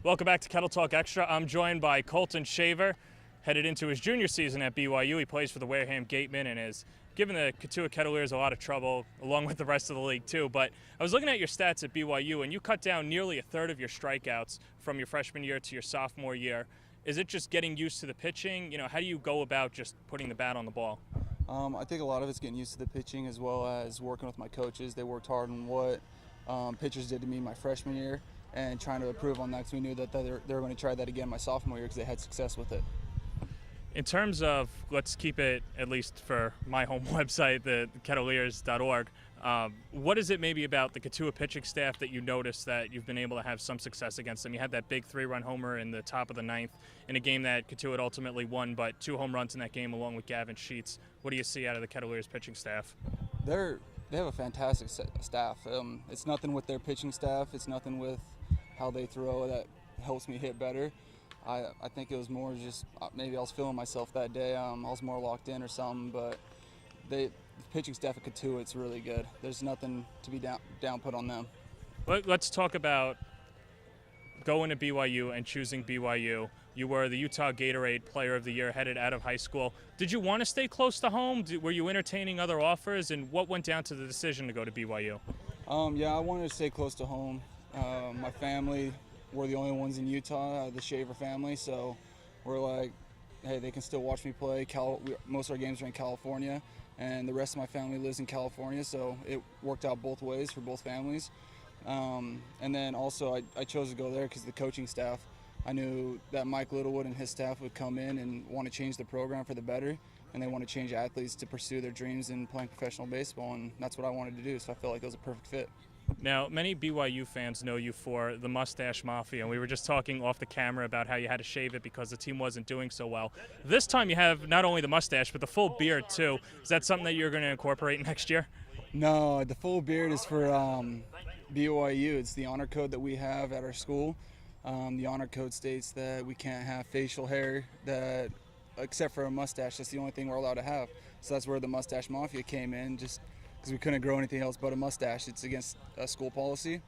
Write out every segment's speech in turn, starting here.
Welcome back to Kettle Talk Extra. I'm joined by Colton Shaver, headed into his junior season at BYU. He plays for the Wareham Gatemen and has given the Cotuit Kettleers a lot of trouble, along with the rest of the league too. But I was looking at your stats at BYU, and you cut down nearly a third of your strikeouts from your freshman year to your sophomore year. Is it just getting used to the pitching? How do you go about just putting the bat on the ball? I think a lot of it's getting used to the pitching as well as working with my coaches. They worked hard on what pitchers did to me my freshman year and trying to improve on that because we knew that they were going to try that again my sophomore year because they had success with it. In terms of, let's keep it at least for my home website, the Kettleers.org, what is it maybe about the Cotuit pitching staff that you noticed that you've been able to have some success against them? You had that big 3-run homer in the top of the ninth in a game that Cotuit ultimately won, but 2 home runs in that game along with Gavin Sheets. What do you see out of the Kettleers pitching staff? They have a fantastic staff. It's nothing with their pitching staff. It's nothing with how they throw that helps me hit better. I think it was more just maybe I was feeling myself that day. I was more locked in or something, but the pitching staff at Cotuit's really good. There's nothing to be down put on them. Let's talk about going to BYU and choosing BYU. You were the Utah Gatorade Player of the Year headed out of high school. Did you want to stay close to home? Were you entertaining other offers? And what went down to the decision to go to BYU? Yeah, I wanted to stay close to home. My family were the only ones in Utah, the Shaver family, so we're like, hey, they can still watch me play. Most of our games are in California, and the rest of my family lives in California, so it worked out both ways for both families. And then also I chose to go there because the coaching staff, I knew that Mike Littlewood and his staff would come in and want to change the program for the better, and they want to change athletes to pursue their dreams in playing professional baseball, and that's what I wanted to do, so I felt like it was a perfect fit. Now, many BYU fans know you for the Mustache Mafia, and we were just talking off the camera about how you had to shave it because the team wasn't doing so well. This time you have not only the mustache, but the full beard, too. Is that something that you're going to incorporate next year? No, the full beard is for BYU. It's the honor code that we have at our school. The honor code states that we can't have facial hair except for a mustache. That's the only thing we're allowed to have. So that's where the Mustache Mafia came in, just because we couldn't grow anything else but a mustache. It's against school policy.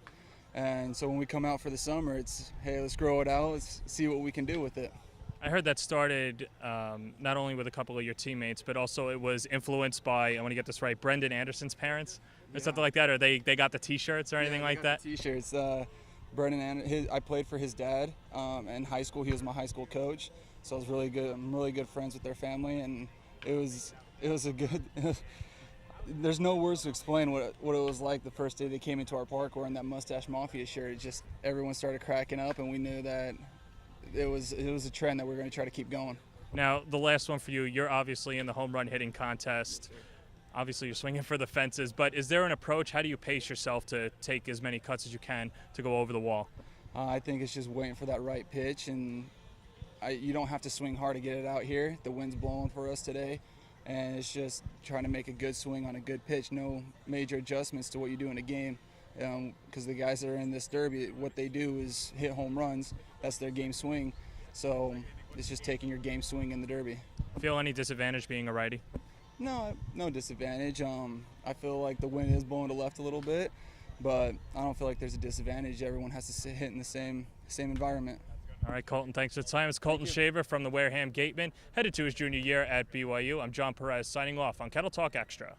And so when we come out for the summer, it's, hey, let's grow it out. Let's see what we can do with it. I heard that started not only with a couple of your teammates, but also it was influenced by, I want to get this right, Brendan Anderson's parents or something like that, or they got the T-shirts or anything like that? T-shirts. Brendan, I played for his dad in high school. He was my high school coach, so I was really good. I'm really good friends with their family, and it was a good. There's no words to explain what it was like the first day they came into our park wearing that Mustache Mafia shirt. It just everyone started cracking up, and we knew that it was a trend that we're going to try to keep going. Now, the last one for you. You're obviously in the home run hitting contest. Obviously, you're swinging for the fences, but is there an approach? How do you pace yourself to take as many cuts as you can to go over the wall? I think it's just waiting for that right pitch, and you don't have to swing hard to get it out here. The wind's blowing for us today, and it's just trying to make a good swing on a good pitch. No major adjustments to what you do in a game, because the guys that are in this derby, what they do is hit home runs. That's their game swing. So it's just taking your game swing in the derby. Feel any disadvantage being a righty? No disadvantage. I feel like the wind is blowing to left a little bit, but I don't feel like there's a disadvantage. Everyone has to hit in the same environment. All right, Colton, thanks for the time. It's Colton Shaver from the Wareham Gatemen, headed to his junior year at BYU. I'm Jon Perez signing off on Kettle Talk Extra.